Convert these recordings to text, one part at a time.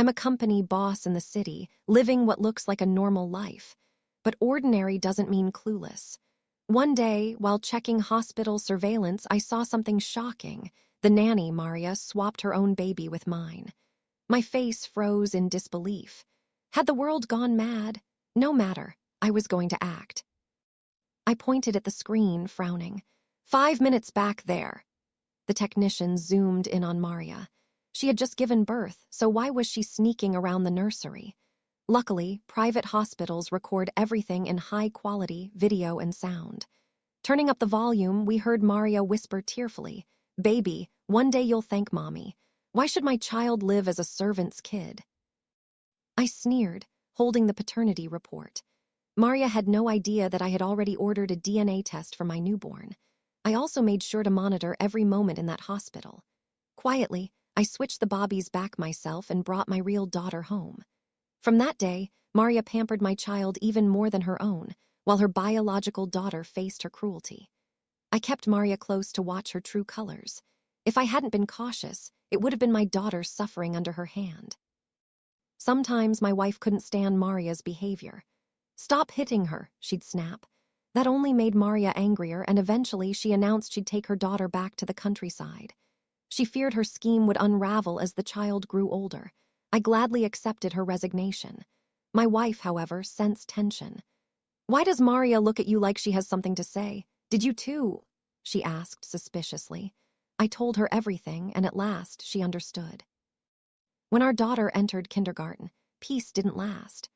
I'm a company boss in the city, living what looks like a normal life. But ordinary doesn't mean clueless. One day, while checking hospital surveillance, I saw something shocking. The nanny, Maria, swapped her own baby with mine. My face froze in disbelief. Had the world gone mad? No matter, I was going to act. I pointed at the screen, frowning. 5 minutes back there. The technician zoomed in on Maria. She had just given birth, so why was she sneaking around the nursery? Luckily, private hospitals record everything in high-quality video and sound. Turning up the volume, we heard Maria whisper tearfully, "Baby, one day you'll thank Mommy. Why should my child live as a servant's kid?" I sneered, holding the paternity report. Maria had no idea that I had already ordered a DNA test for my newborn. I also made sure to monitor every moment in that hospital. Quietly, I switched the bobbies back myself and brought my real daughter home. From that day, Maria pampered my child even more than her own, while her biological daughter faced her cruelty. I kept Maria close to watch her true colors. If I hadn't been cautious, it would have been my daughter suffering under her hand. Sometimes my wife couldn't stand Maria's behavior. "Stop hitting her," she'd snap. That only made Maria angrier, and eventually she announced she'd take her daughter back to the countryside. She feared her scheme would unravel as the child grew older. I gladly accepted her resignation. My wife, however, sensed tension. "Why does Maria look at you like she has something to say? Did you too?" she asked suspiciously. I told her everything, and at last she understood. When our daughter entered kindergarten, peace didn't last.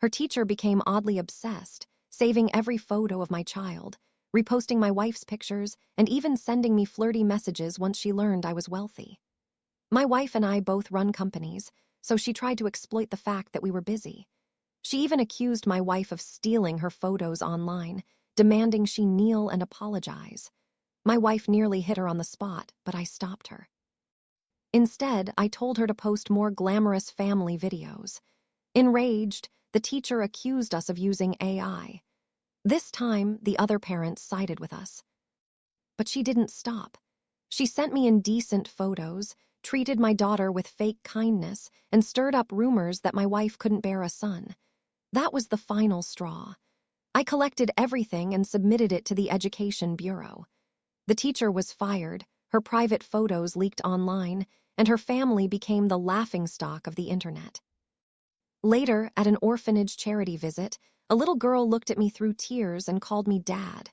Her teacher became oddly obsessed, saving every photo of my child, reposting my wife's pictures, and even sending me flirty messages once she learned I was wealthy. My wife and I both run companies, so she tried to exploit the fact that we were busy. She even accused my wife of stealing her photos online, demanding she kneel and apologize. My wife nearly hit her on the spot, but I stopped her. Instead, I told her to post more glamorous family videos. Enraged, the teacher accused us of using AI. This time, the other parents sided with us. But she didn't stop. She sent me indecent photos, treated my daughter with fake kindness, and stirred up rumors that my wife couldn't bear a son. That was the final straw. I collected everything and submitted it to the Education Bureau. The teacher was fired, her private photos leaked online, and her family became the laughingstock of the internet. Later, at an orphanage charity visit, a little girl looked at me through tears and called me Dad.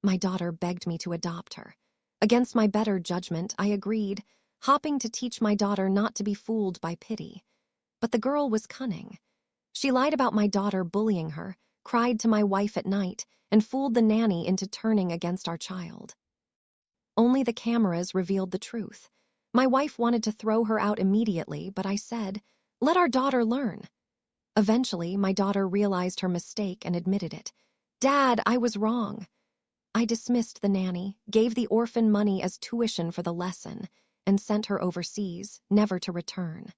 My daughter begged me to adopt her. Against my better judgment, I agreed, hoping to teach my daughter not to be fooled by pity. But the girl was cunning. She lied about my daughter bullying her, cried to my wife at night, and fooled the nanny into turning against our child. Only the cameras revealed the truth. My wife wanted to throw her out immediately, but I said, "Let our daughter learn." Eventually, my daughter realized her mistake and admitted it. "Dad, I was wrong." I dismissed the nanny, gave the orphan money as tuition for the lesson, and sent her overseas, never to return.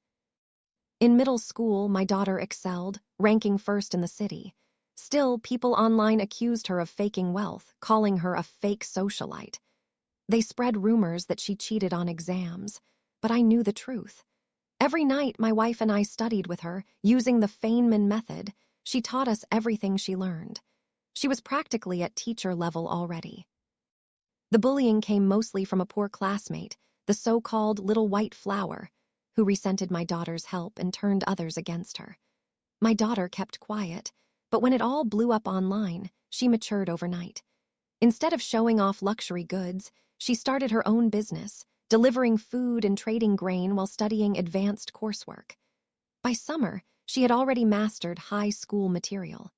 In middle school, my daughter excelled, ranking first in the city. Still, people online accused her of faking wealth, calling her a fake socialite. They spread rumors that she cheated on exams, but I knew the truth. Every night, my wife and I studied with her, using the Feynman method. She taught us everything she learned. She was practically at teacher level already. The bullying came mostly from a poor classmate, the so-called little white flower, who resented my daughter's help and turned others against her. My daughter kept quiet, but when it all blew up online, she matured overnight. Instead of showing off luxury goods, she started her own business, delivering food and trading grain while studying advanced coursework. By summer, she had already mastered high school material.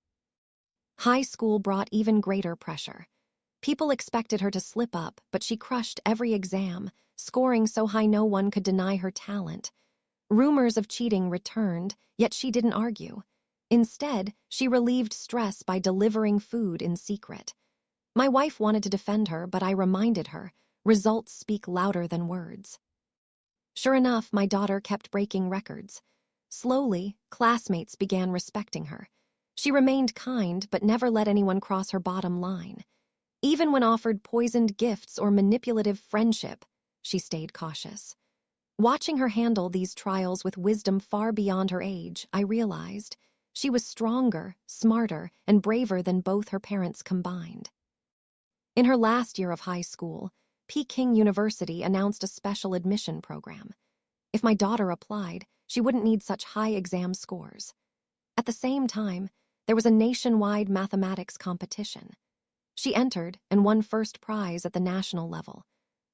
High school brought even greater pressure. People expected her to slip up, but she crushed every exam, scoring so high no one could deny her talent. Rumors of cheating returned, yet she didn't argue. Instead, she relieved stress by delivering food in secret. My wife wanted to defend her, but I reminded her, results speak louder than words. Sure enough, my daughter kept breaking records. Slowly, classmates began respecting her. She remained kind, but never let anyone cross her bottom line. Even when offered poisoned gifts or manipulative friendship, she stayed cautious. Watching her handle these trials with wisdom far beyond her age, I realized she was stronger, smarter, and braver than both her parents combined. In her last year of high school, Peking University announced a special admission program. If my daughter applied, she wouldn't need such high exam scores. At the same time, there was a nationwide mathematics competition. She entered and won first prize at the national level.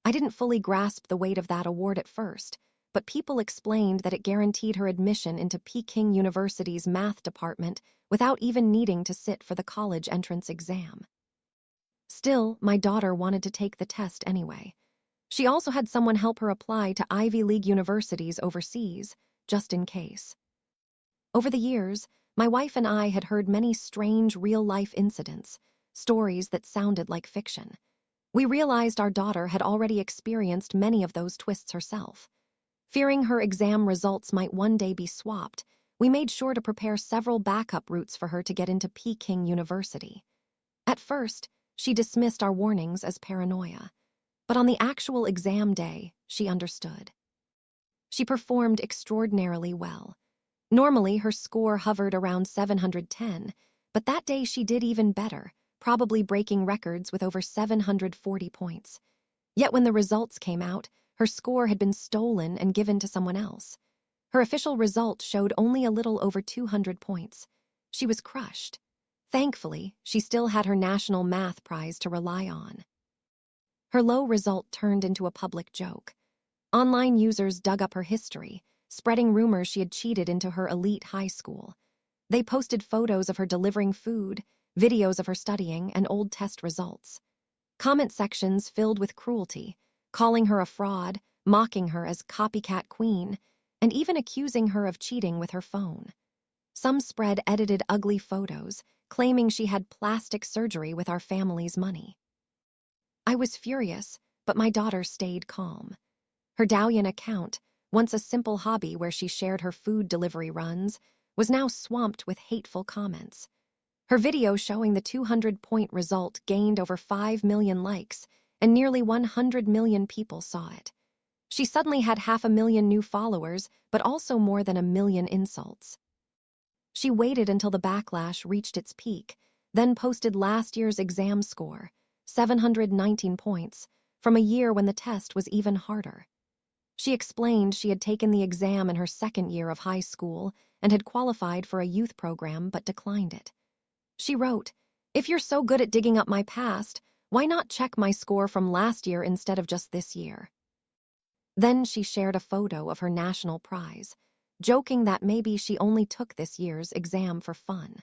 I didn't fully grasp the weight of that award at first, but people explained that it guaranteed her admission into Peking University's math department without even needing to sit for the college entrance exam. Still, my daughter wanted to take the test anyway. She also had someone help her apply to Ivy League universities overseas, just in case. Over the years, my wife and I had heard many strange real-life incidents, stories that sounded like fiction. We realized our daughter had already experienced many of those twists herself. Fearing her exam results might one day be swapped, we made sure to prepare several backup routes for her to get into Peking University. At first, she dismissed our warnings as paranoia, but on the actual exam day, she understood. She performed extraordinarily well. Normally, her score hovered around 710, but that day she did even better, probably breaking records with over 740 points. Yet when the results came out, her score had been stolen and given to someone else. Her official result showed only a little over 200 points. She was crushed. Thankfully, she still had her national math prize to rely on. Her low result turned into a public joke. Online users dug up her history, spreading rumors she had cheated into her elite high school. They posted photos of her delivering food, videos of her studying, and old test results. Comment sections filled with cruelty, calling her a fraud, mocking her as copycat queen, and even accusing her of cheating with her phone. Some spread edited ugly photos, claiming she had plastic surgery with our family's money. I was furious, but my daughter stayed calm. Her Douyin account, once a simple hobby where she shared her food delivery runs, was now swamped with hateful comments. Her video showing the 200-point result gained over 5 million likes, and nearly 100 million people saw it. She suddenly had 500,000 new followers, but also more than 1 million insults. She waited until the backlash reached its peak, then posted last year's exam score, 719 points, from a year when the test was even harder. She explained she had taken the exam in her second year of high school and had qualified for a youth program but declined it. She wrote, "If you're so good at digging up my past, why not check my score from last year instead of just this year?" Then she shared a photo of her national prize, joking that maybe she only took this year's exam for fun.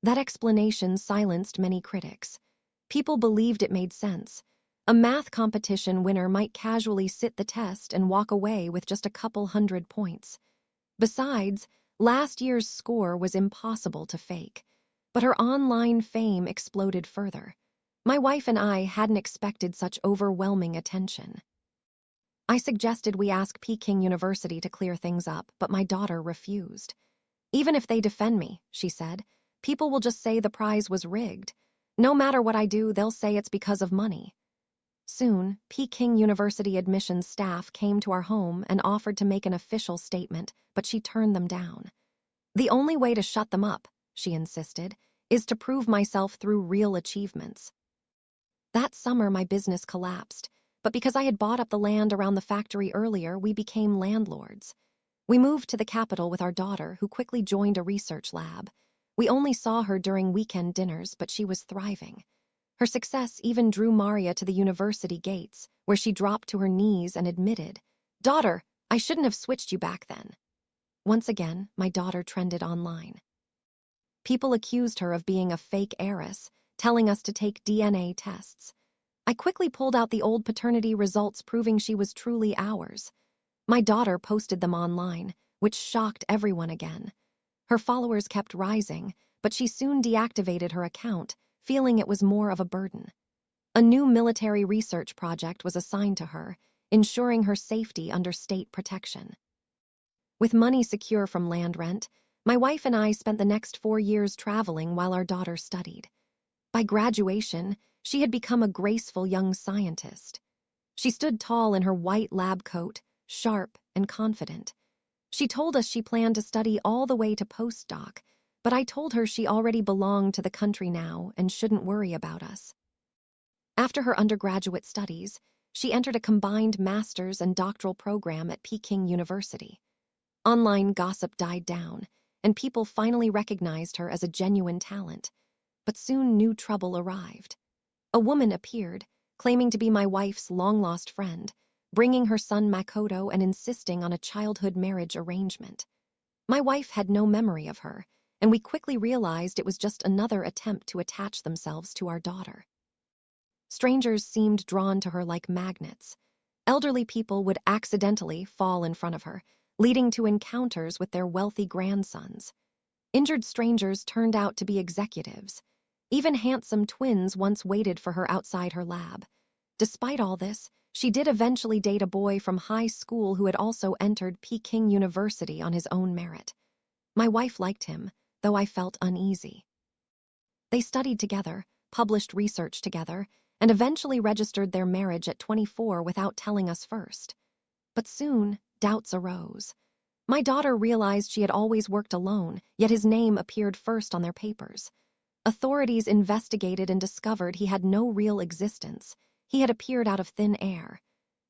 That explanation silenced many critics. People believed it made sense. A math competition winner might casually sit the test and walk away with just a couple hundred points. Besides, last year's score was impossible to fake. But her online fame exploded further. My wife and I hadn't expected such overwhelming attention. I suggested we ask Peking University to clear things up, but my daughter refused. "Even if they defend me," she said, "people will just say the prize was rigged. No matter what I do, they'll say it's because of money." Soon, Peking University admissions staff came to our home and offered to make an official statement, but she turned them down. "The only way to shut them up," she insisted, "is to prove myself through real achievements." That summer, my business collapsed, but because I had bought up the land around the factory earlier, we became landlords. We moved to the capital with our daughter, who quickly joined a research lab. We only saw her during weekend dinners, but she was thriving. Her success even drew Maria to the university gates, where she dropped to her knees and admitted, "Daughter, I shouldn't have switched you back then." Once again, my daughter trended online. People accused her of being a fake heiress, telling us to take DNA tests. I quickly pulled out the old paternity results proving she was truly ours. My daughter posted them online, which shocked everyone again. Her followers kept rising, but she soon deactivated her account, feeling it was more of a burden. A new military research project was assigned to her, ensuring her safety under state protection. With money secure from land rent, my wife and I spent the next 4 years traveling while our daughter studied. By graduation, she had become a graceful young scientist. She stood tall in her white lab coat, sharp, and confident. She told us she planned to study all the way to postdoc, but I told her she already belonged to the country now and shouldn't worry about us. After her undergraduate studies, she entered a combined master's and doctoral program at Peking University. Online gossip died down, and people finally recognized her as a genuine talent. But soon new trouble arrived. A woman appeared, claiming to be my wife's long-lost friend, bringing her son Makoto and insisting on a childhood marriage arrangement. My wife had no memory of her, and we quickly realized it was just another attempt to attach themselves to our daughter. Strangers seemed drawn to her like magnets. Elderly people would accidentally fall in front of her, leading to encounters with their wealthy grandsons. Injured strangers turned out to be executives. Even handsome twins once waited for her outside her lab. Despite all this, she did eventually date a boy from high school who had also entered Peking University on his own merit. My wife liked him, though I felt uneasy. They studied together, published research together, and eventually registered their marriage at 24 without telling us first. But soon, doubts arose. My daughter realized she had always worked alone, yet his name appeared first on their papers. Authorities investigated and discovered he had no real existence. He had appeared out of thin air.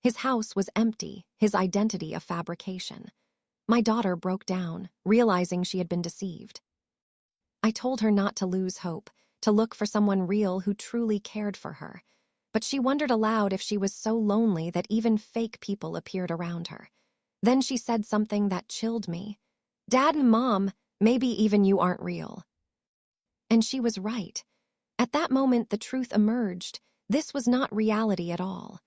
His house was empty, his identity a fabrication. My daughter broke down, realizing she had been deceived. I told her not to lose hope, to look for someone real who truly cared for her. But she wondered aloud if she was so lonely that even fake people appeared around her. Then she said something that chilled me. "Dad and Mom, maybe even you aren't real." And she was right. At that moment, the truth emerged. This was not reality at all.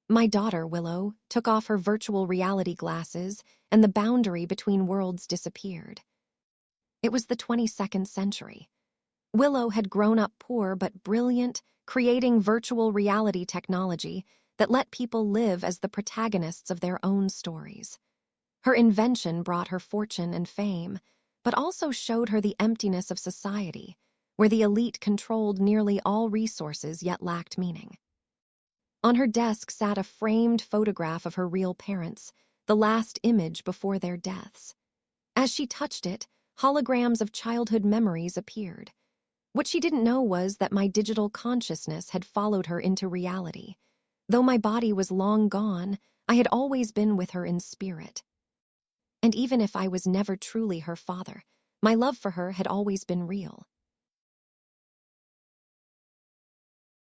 My daughter, Willow, took off her virtual reality glasses, and the boundary between worlds disappeared. It was the 22nd century. Willow had grown up poor but brilliant, creating virtual reality technology that let people live as the protagonists of their own stories. Her invention brought her fortune and fame, but also showed her the emptiness of society, where the elite controlled nearly all resources yet lacked meaning. On her desk sat a framed photograph of her real parents, the last image before their deaths. As she touched it, holograms of childhood memories appeared. What she didn't know was that my digital consciousness had followed her into reality. Though my body was long gone, I had always been with her in spirit. And even if I was never truly her father, my love for her had always been real.